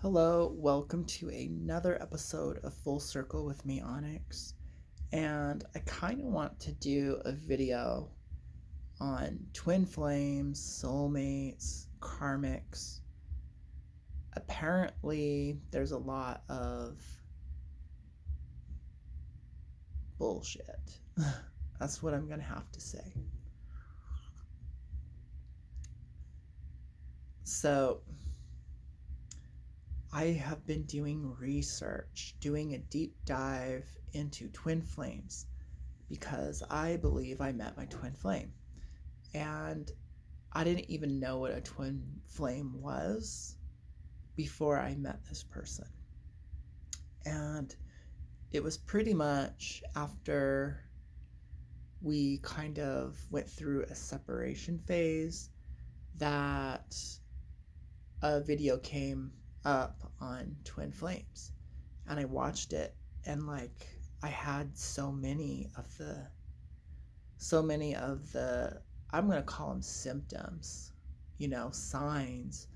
Hello, welcome to another episode of Full Circle with me, Onyx. And I kind of want to do a video on twin flames, soulmates, karmics. Apparently, there's a lot of bullshit. That's what I'm going to have to say. So, I have been doing research, doing a deep dive into twin flames because I believe I met my twin flame. And I didn't even know what a twin flame was before I met this person. And it was pretty much after we kind of went through a separation phase that a video came up on twin flames. And I watched it, and I had so many of the I'm going to call them symptoms, signs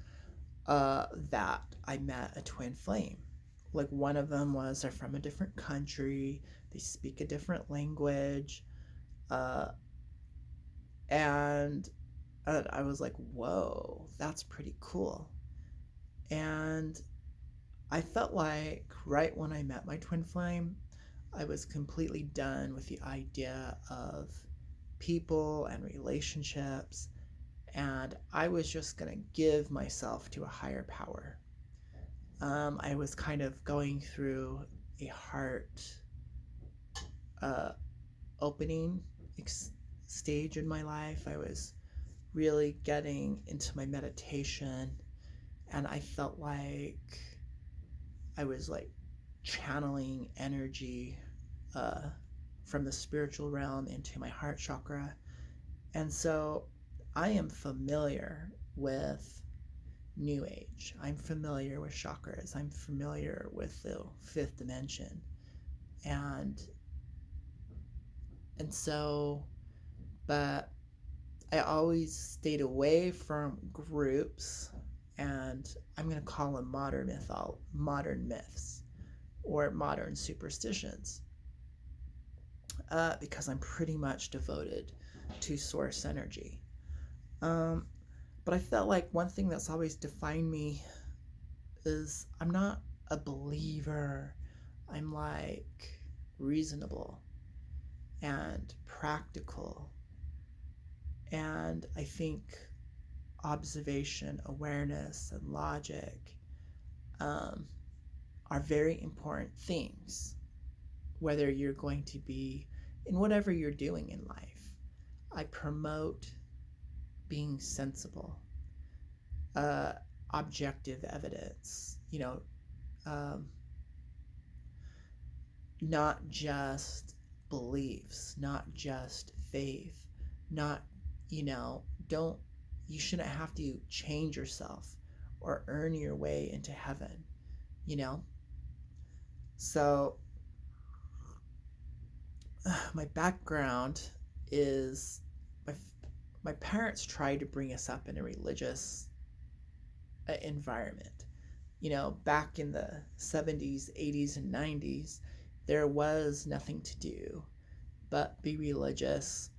that I met a twin flame. Like one of them was they're from a different country, they speak a different language, uh, and I was like, whoa, that's pretty cool. And I felt like right when I met my twin flame, I was completely done with the idea of people and relationships, and I was just going to give myself to a higher power. I was kind of going through a heart uh, opening stage in my life. I was really getting into my meditation, and I felt like I was like channeling energy uh, from the spiritual realm into my heart chakra. And so I am familiar with New Age. I'm familiar with chakras. I'm familiar with the fifth dimension. And and so but I always stayed away from groups, and I'm going to call them modern myths or modern superstitions, because I'm pretty much devoted to source energy. Um, but I felt like one thing that's always defined me is I'm not a believer. I'm like reasonable and practical. And I think observation, awareness, and logic um, are very important things, whether you're going to be in whatever you're doing in life. I promote being sensible, uh, objective evidence, um, not just beliefs, not just faith, not, don't, you shouldn't have to change yourself or earn your way into heaven, you know? So, my background is my, my parents tried to bring us up in a religious environment. Back in the 70s, 80s, and 90s, there was nothing to do but be religious,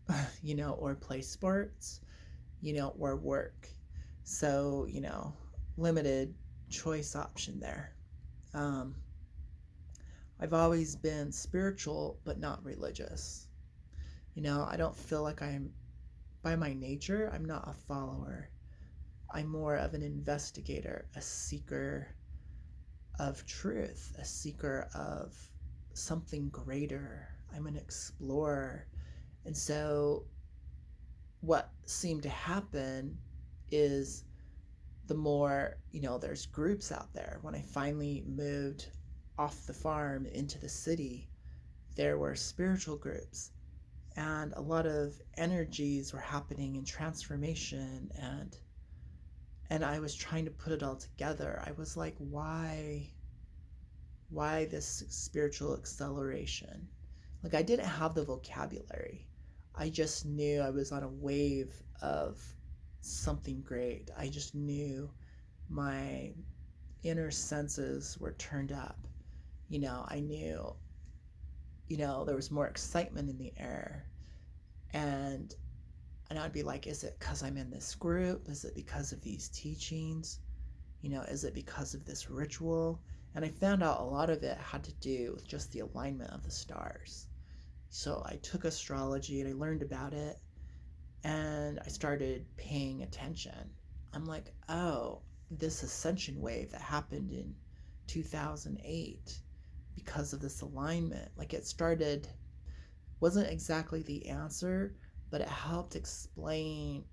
or play sports, or work. So, limited choice option there. Um, I've always been spiritual, but not religious. I don't feel like by my nature, I'm not a follower. I'm more of an investigator, a seeker of truth, a seeker of something greater. I'm an explorer. And so, what seemed to happen is the more, there's groups out there. When I finally moved off the farm into the city, there were spiritual groups, and a lot of energies were happening in transformation, and I was trying to put it all together. I was like, why this spiritual acceleration? Like, I didn't have the vocabulary. I just knew I was on a wave of something great. I just knew my inner senses were turned up. I knew, there was more excitement in the air. And I'd be like, is it because I'm in this group? Is it because of these teachings? Is it because of this ritual? And I found out a lot of it had to do with just the alignment of the stars. So I took astrology and I learned about it, and I started paying attention. I'm like, oh, this ascension wave that happened in 2008 because of this alignment. Like, it started, wasn't exactly the answer, but it helped explain,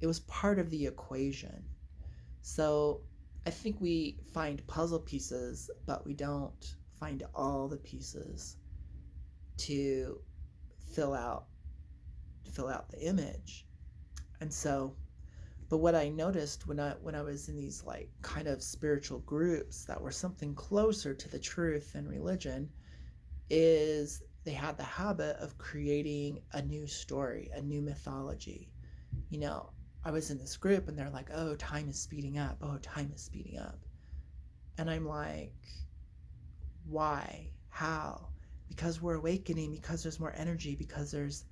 it was part of the equation. So I think we find puzzle pieces, but we don't find all the pieces to fill out the image. And so, but what I noticed when I was in these like kind of spiritual groups that were something closer to the truth than religion is they had the habit of creating a new story, a new mythology. I was in this group and they're like, oh, time is speeding up. Oh, time is speeding up. And I'm like, why? How? Because we're awakening, because there's more energy, because there's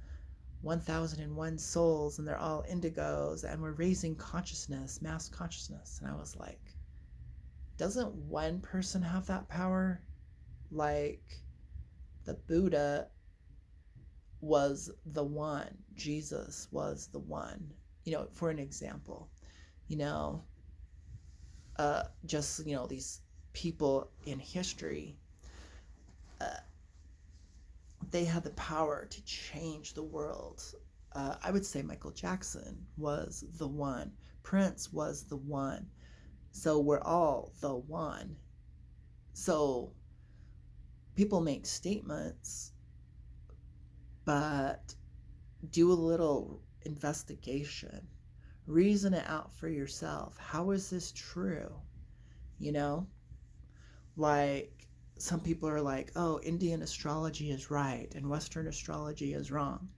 1001 souls and they're all indigos and we're raising consciousness, mass consciousness. And I was like, doesn't one person have that power? Like, the Buddha was the one, Jesus was the one, for an example, you know, just, these people in history, uh, they had the power to change the world. I would say Michael Jackson was the one, Prince was the one. So we're all the one. So people make statements, but do a little investigation. Reason it out for yourself. How is this true? You know? Like, some people are like, oh, Indian astrology is right and Western astrology is wrong.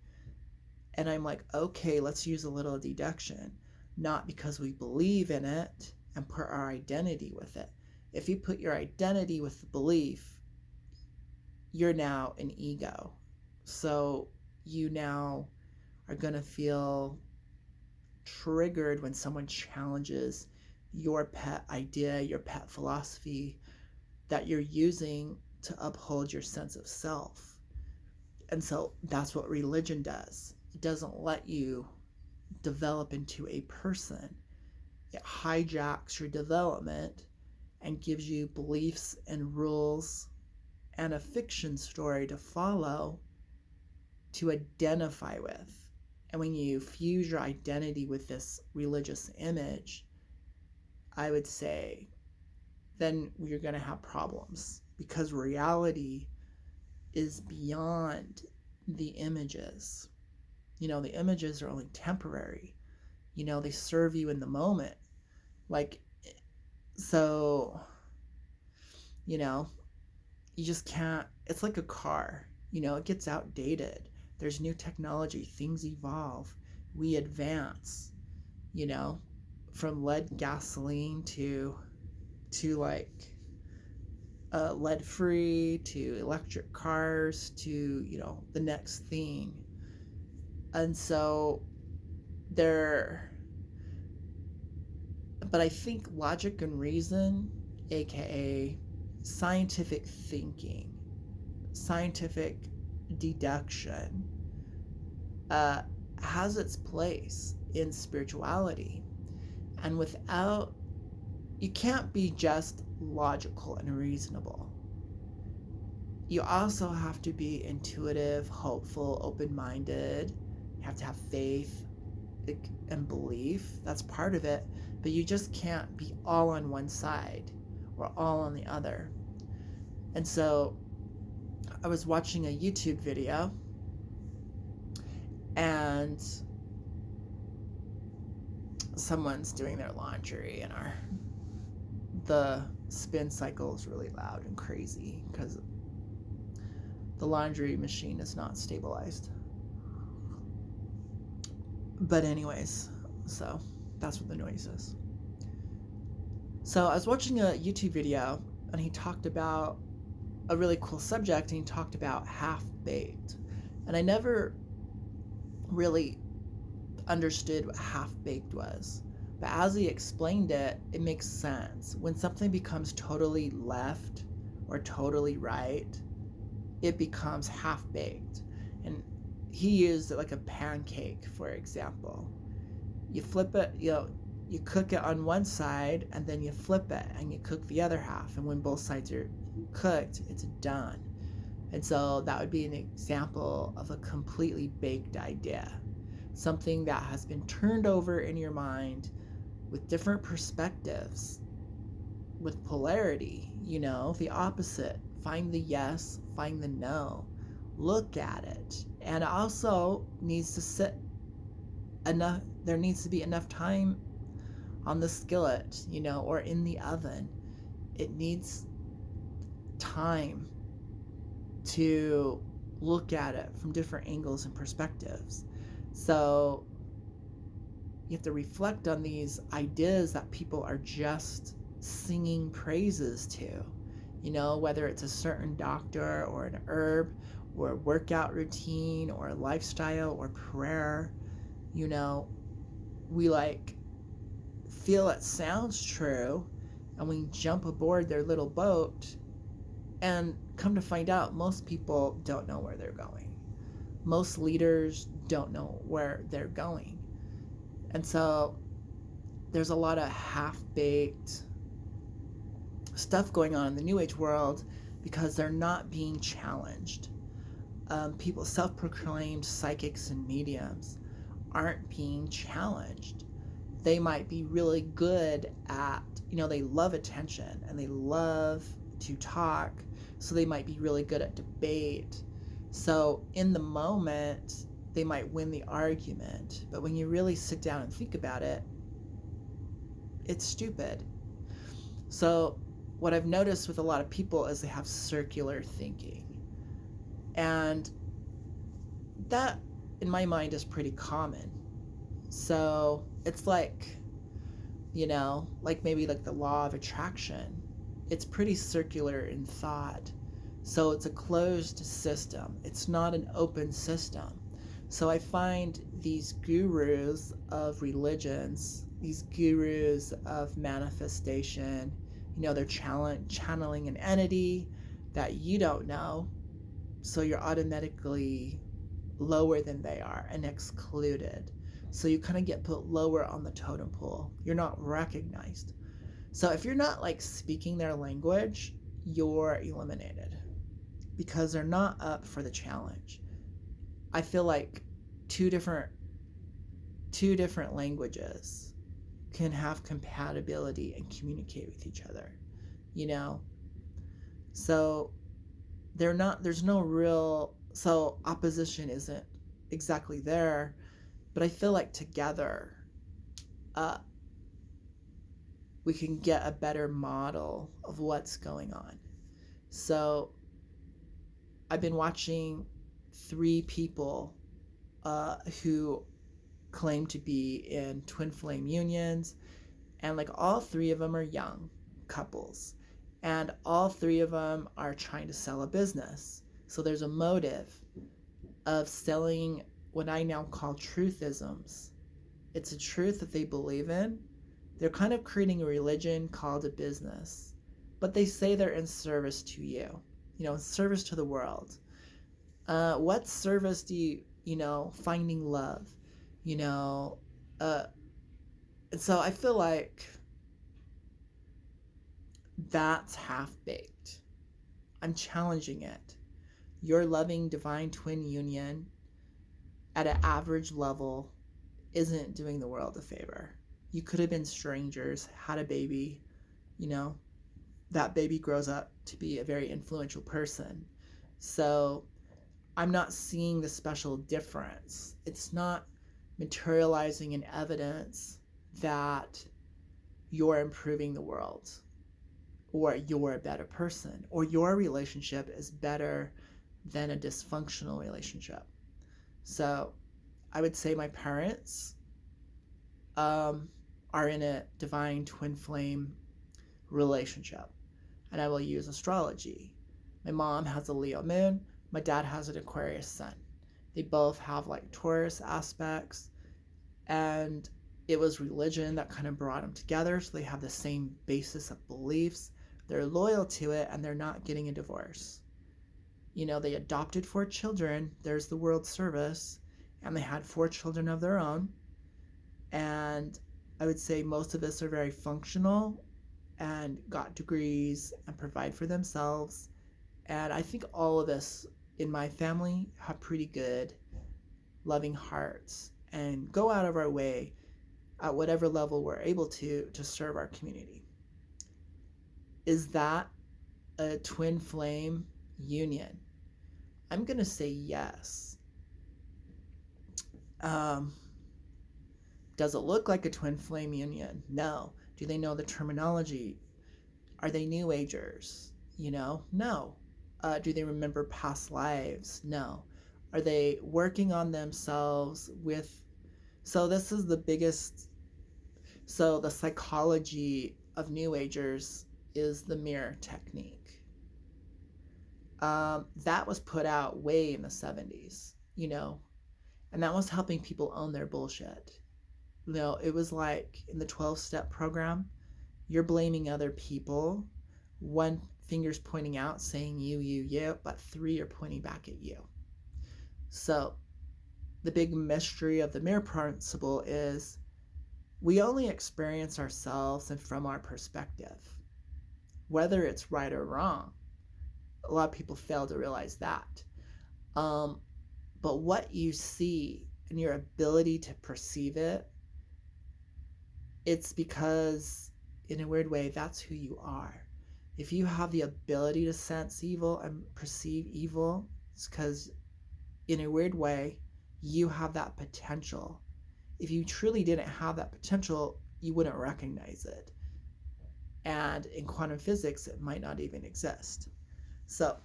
And I'm like, okay, let's use a little deduction. Not because we believe in it and put our identity with it. If you put your identity with the belief, you're now an ego. So you now are going to feel triggered when someone challenges your pet idea, your pet philosophy that you're using to uphold your sense of self. And so that's what religion does. It doesn't let you develop into a person. It hijacks your development and gives you beliefs and rules and a fiction story to follow, to identify with. And when you fuse your identity with this religious image, I would say then you're going to have problems, because reality is beyond the images. The images are only temporary. They serve you in the moment. Like, so, you just can't, it's like a car, it gets outdated. There's new technology, things evolve, we advance, from lead gasoline to like lead free, to electric cars, to the next thing. And so but I think logic and reason, aka scientific thinking, scientific deduction, has its place in spirituality. And you can't be just logical and reasonable. You also have to be intuitive, hopeful, open-minded. You have to have faith and belief. That's part of it. But you just can't be all on one side or all on the other. And so I was watching a YouTube video, and someone's doing their laundry, and the spin cycle is really loud and crazy because the laundry machine is not stabilized. But anyways, so that's what the noise is. So I was watching a YouTube video and he talked about a really cool subject and he talked about half baked. And I never really understood what half baked was. But as he explained it, it makes sense. When something becomes totally left or totally right, it becomes half baked. And he used it like a pancake, for example. You flip it, you cook it on one side and then you flip it and you cook the other half. And when both sides are cooked, it's done. And so that would be an example of a completely baked idea. Something that has been turned over in your mind with different perspectives, with polarity, the opposite. Find the yes, find the no. Look at it. And it also needs to sit enough, there needs to be enough time on the skillet, or in the oven. It needs time to look at it from different angles and perspectives. So you have to reflect on these ideas that people are just singing praises to, whether it's a certain doctor or an herb or a workout routine or a lifestyle or prayer. We feel it sounds true and we jump aboard their little boat, and come to find out, most people don't know where they're going. Most leaders don't know where they're going. And so there's a lot of half-baked stuff going on in the New Age world because they're not being challenged. People, self-proclaimed psychics and mediums, aren't being challenged. They might be really good at, they love attention and they love to talk, so they might be really good at debate. So in the moment, they might win the argument, but when you really sit down and think about it, it's stupid. So what I've noticed with a lot of people is they have circular thinking. And that, in my mind, is pretty common. So it's like, maybe like the law of attraction. It's pretty circular in thought. So it's a closed system. It's not an open system. So I find these gurus of religions, these gurus of manifestation, they're channeling an entity that you don't know. So you're automatically lower than they are and excluded. So you kind of get put lower on the totem pole. You're not recognized. So if you're not speaking their language, you're eliminated because they're not up for the challenge. I feel like two different languages can have compatibility and communicate with each other, So there's no real, so opposition isn't exactly there, but I feel like together, we can get a better model of what's going on. So I've been watching 3 people who claim to be in twin flame unions, and all 3 of them are young couples, and all 3 of them are trying to sell a business. So there's a motive of selling what I now call truthisms. It's a truth that they believe in. They're kind of creating a religion called a business, but they say they're in service to you, service to the world. What service do you, finding love, and so I feel like that's half-baked. I'm challenging it. Your loving divine twin union at an average level isn't doing the world a favor. You could have been strangers, had a baby, that baby grows up to be a very influential person. So I'm not seeing the special difference. It's not materializing in evidence that you're improving the world, or you're a better person, or your relationship is better than a dysfunctional relationship. So I would say my parents are in a divine twin flame relationship. And I will use astrology. My mom has a Leo moon, my dad has an Aquarius sun. They both have like Taurus aspects, and it was religion that kind of brought them together, so they have the same basis of beliefs. They're loyal to it, and they're not getting a divorce. They adopted 4 children. There's the World Service, and they had 4 children of their own. And I would say most of us are very functional and got degrees and provide for themselves. And I think all of us in my family have pretty good, loving hearts and go out of our way at whatever level we're able to serve our community. Is that a twin flame union? I'm going to say yes. Does it look like a twin flame union? No. Do they know the terminology? Are they New Agers? No. Do they remember past lives? No. Are they working on themselves with... So this is the biggest... So the psychology of New Agers is the mirror technique. That was put out way in the 70s, and that was helping people own their bullshit. It was like in the 12-step program, you're blaming other people. 1 finger's pointing out saying you, but 3 are pointing back at you. So the big mystery of the mirror principle is we only experience ourselves and from our perspective, whether it's right or wrong. A lot of people fail to realize that. But what you see and your ability to perceive it, it's because, in a weird way, that's who you are. If you have the ability to sense evil and perceive evil, it's because, in a weird way, you have that potential. If you truly didn't have that potential, you wouldn't recognize it. And in quantum physics, it might not even exist. So,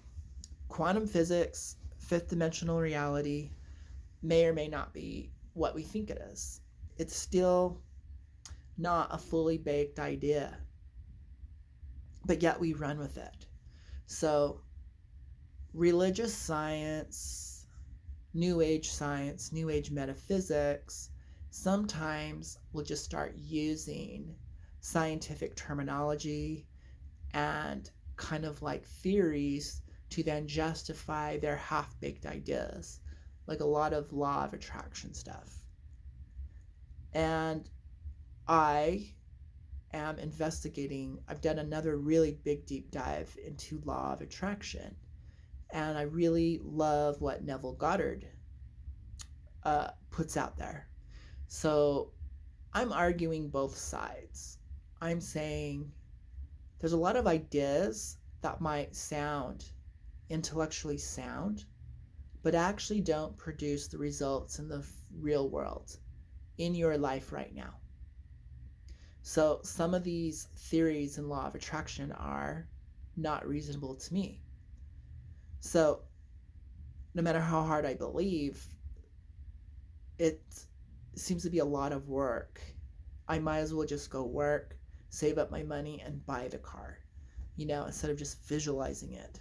quantum physics, 5th dimensional reality, may or may not be what we think it is. It's still not a fully baked idea, but yet we run with it. So, religious science, New Age science, New Age metaphysics, sometimes will just start using scientific terminology and kind of like theories to then justify their half-baked ideas, like a lot of law of attraction stuff. And I am investigating, I've done another really big deep dive into law of attraction, and I really love what Neville Goddard puts out there. So I'm arguing both sides. I'm saying there's a lot of ideas that might sound intellectually sound, but actually don't produce the results in the real world, in your life right now. So some of these theories in law of attraction are not reasonable to me. So no matter how hard I believe, it seems to be a lot of work. I might as well just go work, save up my money, and buy the car, instead of just visualizing it.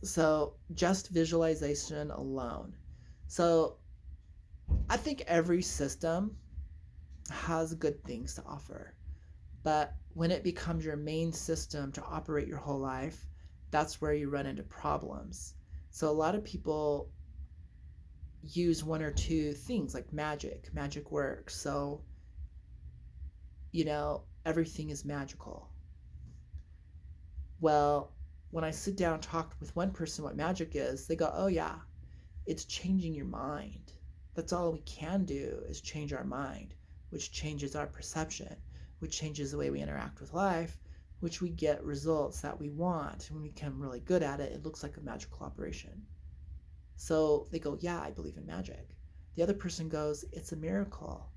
So just visualization alone. So I think every system has good things to offer, but when it becomes your main system to operate your whole life, that's where you run into problems. So a lot of people use 1 or 2 things like magic works, so everything is magical. Well, when I sit down and talk with one person what magic is, they go, oh yeah, it's changing your mind. That's all we can do is change our mind, which changes our perception, which changes the way we interact with life, which we get results that we want. When we become really good at it, it looks like a magical operation. So they go, yeah, I believe in magic. The other person goes, it's a miracle.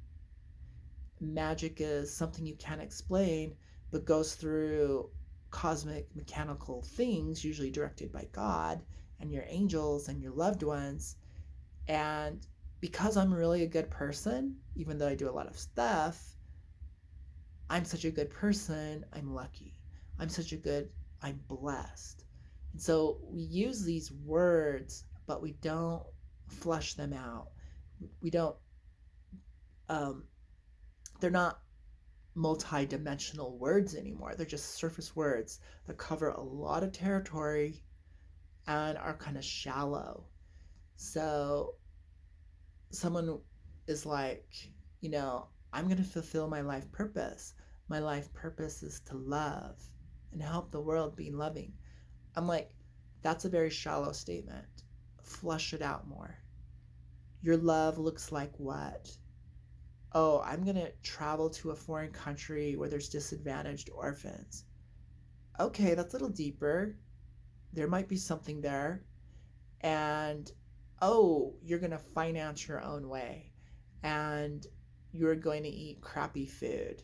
Magic is something you can't explain, but goes through cosmic mechanical things, usually directed by God and your angels and your loved ones. And because I'm really a good person, even though I do a lot of stuff, I'm such a good person, I'm lucky. I'm blessed. And so we use these words, but we don't flush them out. We don't, um, they're not multi-dimensional words anymore. They're just surface words that cover a lot of territory and are kind of shallow. So someone is like, I'm going to fulfill my life purpose. My life purpose is to love and help the world be loving. I'm like, that's a very shallow statement. Flush it out more. Your love looks like what? Oh, I'm going to travel to a foreign country where there's disadvantaged orphans. Okay, that's a little deeper. There might be something there. And oh, you're going to finance your own way. And you're going to eat crappy food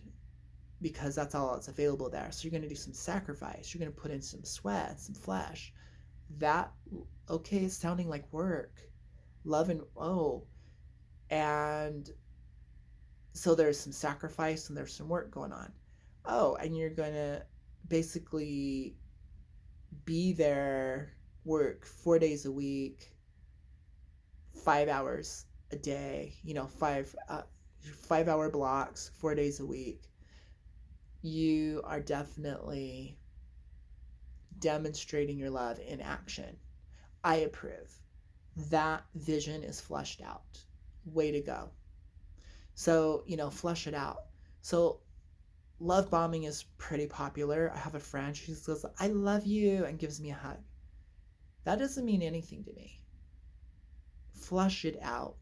because that's all that's available there. So you're going to do some sacrifice. You're going to put in some sweat, some flesh. That, okay, is sounding like work. Love and, oh. And so there's some sacrifice and there's some work going on. Oh, and you're going to basically be there, work 4 days a week, 5 hours a day, 5 hour blocks, 4 days a week. You are definitely demonstrating your love in action. I approve. That vision is flushed out. Way to go. So, flush it out. So, love bombing is pretty popular. I have a friend, she says, I love you, and gives me a hug. That doesn't mean anything to me. Flush it out.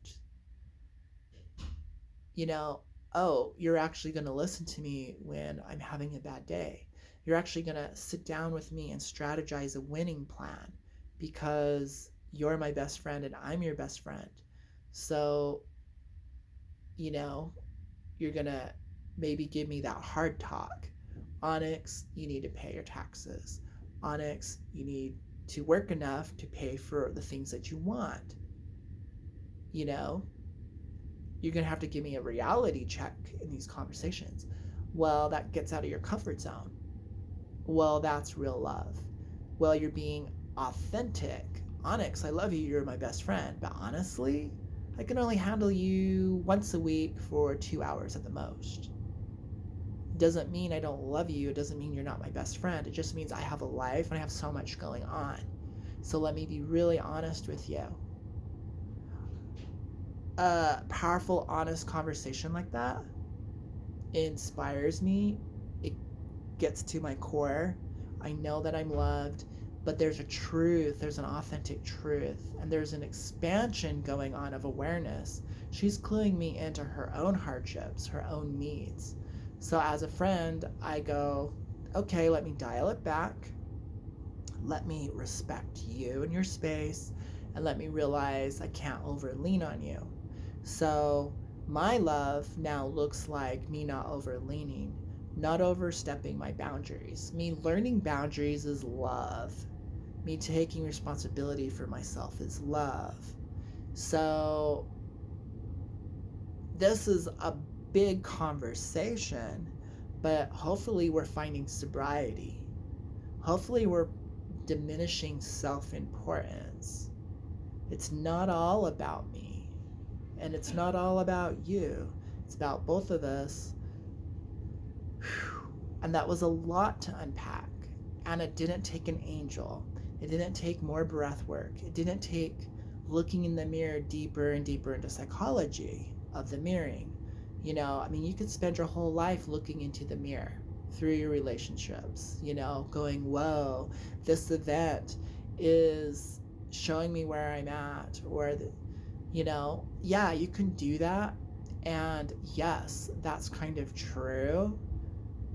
Oh, you're actually going to listen to me when I'm having a bad day. You're actually going to sit down with me and strategize a winning plan because you're my best friend and I'm your best friend. So, you're going to maybe give me that hard talk. Onyx, you need to pay your taxes. Onyx, you need to work enough to pay for the things that you want. You're going to have to give me a reality check in these conversations. Well, that gets out of your comfort zone. Well, that's real love. Well, you're being authentic. Onyx, I love you. You're my best friend. But honestly, I can only handle you once a week for 2 hours at the most. It doesn't mean I don't love you. It doesn't mean you're not my best friend. It just means I have a life and I have so much going on. So let me be really honest with you. A powerful, honest conversation like that inspires me. It gets to my core. I know that I'm loved, but there's a truth, there's an authentic truth, and there's an expansion going on of awareness. She's cluing me into her own hardships, her own needs. So as a friend, I go, okay, let me dial it back. Let me respect you and your space, and let me realize I can't overlean on you. So my love now looks like me not overleaning, not overstepping my boundaries. Me learning boundaries is love. Me taking responsibility for myself is love. So this is a big conversation, but hopefully we're finding sobriety. Hopefully we're diminishing self-importance. It's not all about me. And it's not all about you. It's about both of us. And that was a lot to unpack. And it didn't take an angel. It didn't take more breath work. It didn't take looking in the mirror deeper and deeper into psychology of the mirroring. You could spend your whole life looking into the mirror through your relationships, going, whoa, this event is showing me where I'm at, or yeah, you can do that. And yes, that's kind of true.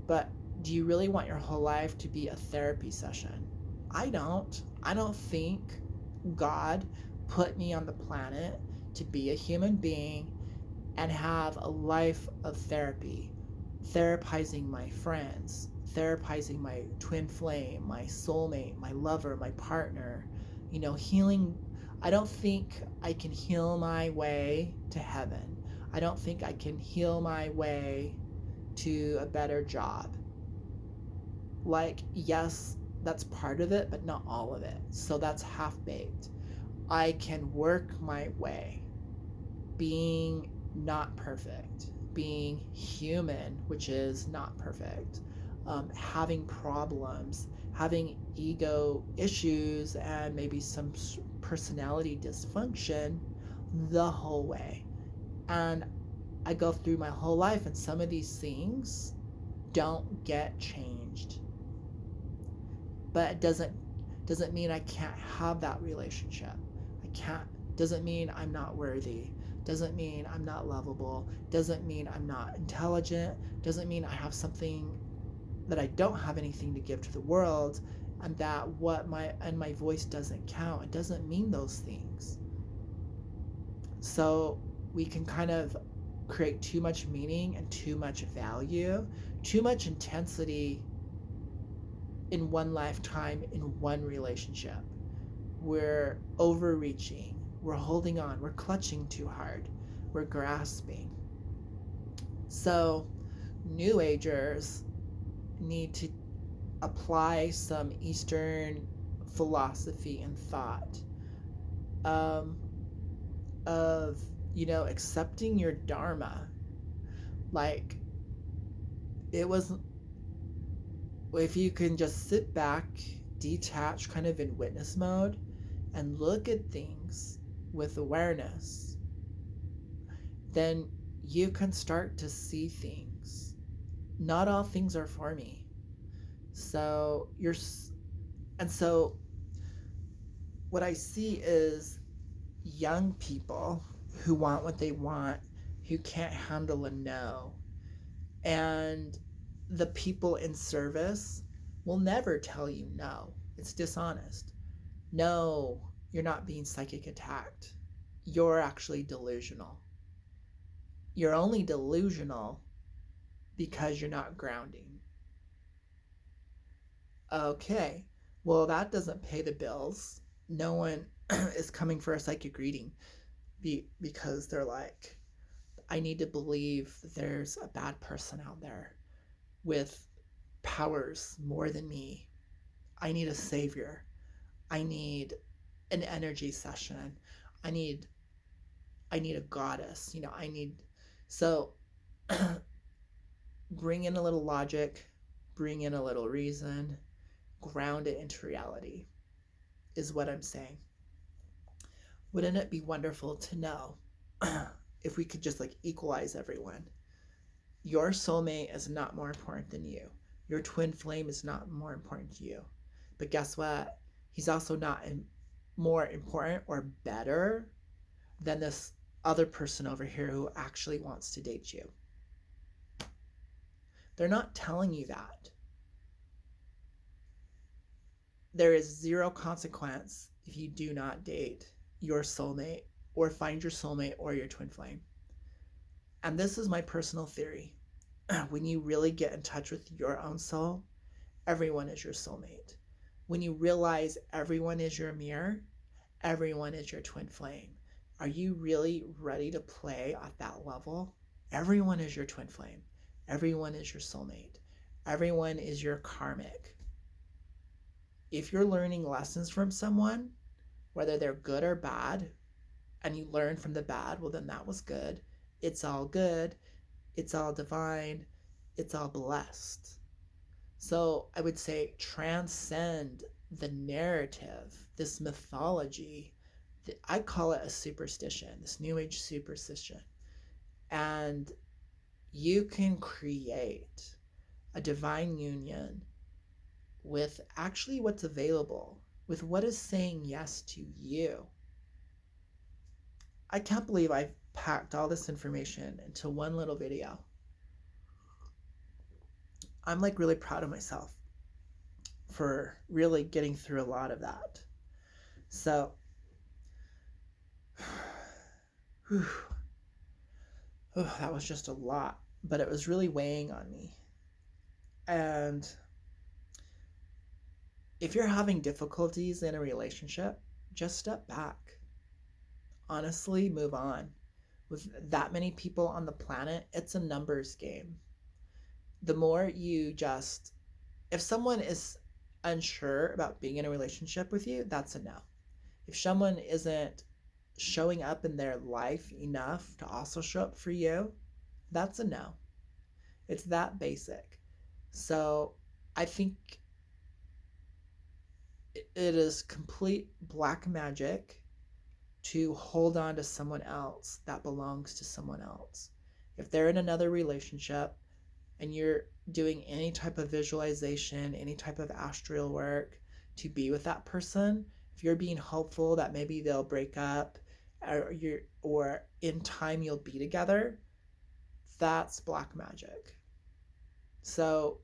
But do you really want your whole life to be a therapy session? I don't. I don't think God put me on the planet to be a human being and have a life of therapy, therapizing my friends, therapizing my twin flame, my soulmate, my lover, my partner, healing. I don't think I can heal my way to heaven. I don't think I can heal my way to a better job. Like, yes, that's part of it, but not all of it. So that's half baked. I can work my way, being not perfect, being human, which is not perfect, having problems, having ego issues, and maybe some personality dysfunction the whole way. And I go through my whole life, and some of these things don't get changed. But it doesn't mean I can't have that relationship. I can't doesn't mean I'm not worthy. Doesn't mean I'm not lovable. Doesn't mean I'm not intelligent. Doesn't mean I have something that I don't have anything to give to the world, and that my voice doesn't count. It doesn't mean those things. So we can kind of create too much meaning and too much value, too much intensity in one lifetime, in one relationship. We're overreaching, we're holding on, we're clutching too hard, we're grasping. So, New Agers need to apply some Eastern philosophy and thought, of, accepting your Dharma. Like, it was, if you can just sit back, detach, kind of in witness mode, and look at things with awareness, then you can start to see things. Not all things are for me. So so what I see is young people who want what they want, who can't handle a no. And the people in service will never tell you no. It's dishonest. No, you're not being psychic attacked. You're actually delusional. You're only delusional because you're not grounding. Okay, well, that doesn't pay the bills. No one is coming for a psychic reading because they're like, I need to believe that there's a bad person out there with powers more than me. I need a savior. I need an energy session. I need I need a goddess. I need so bring in a little logic, bring in a little reason, ground it into reality is what I'm saying. Wouldn't it be wonderful to know if we could just like equalize everyone? Your soulmate is not more important than you. Your twin flame is not more important to you. But guess what? He's also not more important or better than this other person over here who actually wants to date you. They're not telling you that. There is zero consequence if you do not date your soulmate or find your soulmate or your twin flame. And this is my personal theory. When you really get in touch with your own soul, everyone is your soulmate. When you realize everyone is your mirror, everyone is your twin flame. Are you really ready to play at that level? Everyone is your twin flame. Everyone is your soulmate. Everyone is your karmic. If you're learning lessons from someone, whether they're good or bad, and you learn from the bad, well, then that was good. It's all good. It's all divine. It's all blessed. So I would say transcend the narrative, this mythology. I call it a superstition, this New Age superstition. And you can create a divine union with actually what's available, with what is saying yes to you. I can't believe I've packed all this information into one little video. I'm like really proud of myself for really getting through a lot of that. So, that was just a lot, but it was really weighing on me. And if you're having difficulties in a relationship, just step back. Honestly, move on. With that many people on the planet, it's a numbers game. the more you just, if someone is unsure about being in a relationship with you, that's a no. If someone isn't showing up in their life enough to also show up for you, that's a no. It's that basic. So I think it is complete black magic to hold on to someone else that belongs to someone else. If they're in another relationship and you're doing any type of visualization, any type of astral work to be with that person, if you're being hopeful that maybe they'll break up or in time you'll be together, that's black magic. So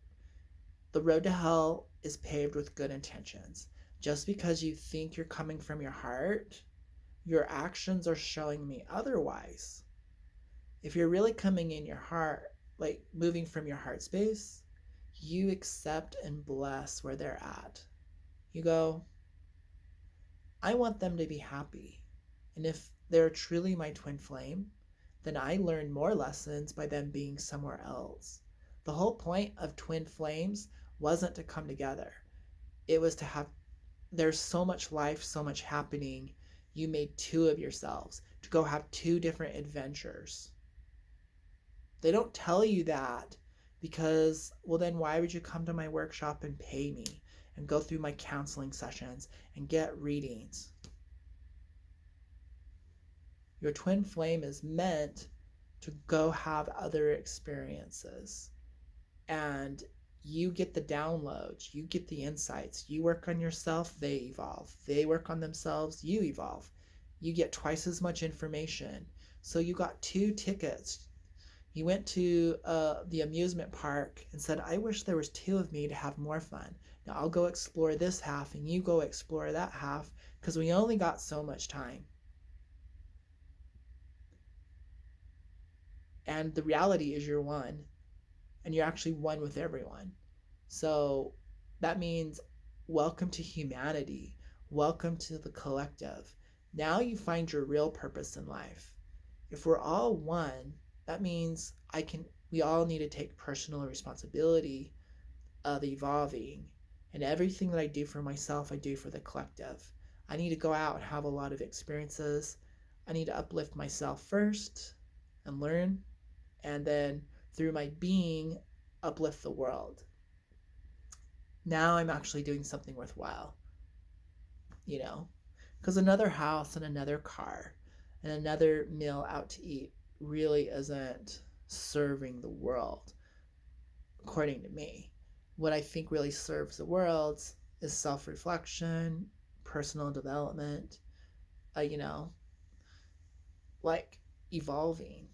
the road to hell is paved with good intentions. Just because you think you're coming from your heart, your actions are showing me otherwise. If you're really coming in your heart, like moving from your heart space, you accept and bless where they're at. You go, I want them to be happy. And if they're truly my twin flame, then I learn more lessons by them being somewhere else. The whole point of twin flames wasn't to come together. It was to have, there's so much life, so much happening. You made two of yourselves to go have two different adventures. They don't tell you that because, well, then why would you come to my workshop and pay me and go through my counseling sessions and get readings? Your twin flame is meant to go have other experiences. And you get the downloads, you get the insights. You work on yourself, they evolve. They work on themselves, you evolve. You get twice as much information. So you got 2 tickets. You went to the amusement park and said, I wish there was 2 of me to have more fun. Now I'll go explore this half and you go explore that half because we only got so much time. And the reality is you're one, and you're actually one with everyone. So that means welcome to humanity. Welcome to the collective. Now you find your real purpose in life. If we're all one, that means we all need to take personal responsibility of evolving. And everything that I do for myself, I do for the collective. I need to go out and have a lot of experiences. I need to uplift myself first and learn, and then through my being, uplift the world. Now I'm actually doing something worthwhile, you know? Because another house and another car and another meal out to eat really isn't serving the world, according to me. What I think really serves the world is self reflection, personal development, you know, like evolving.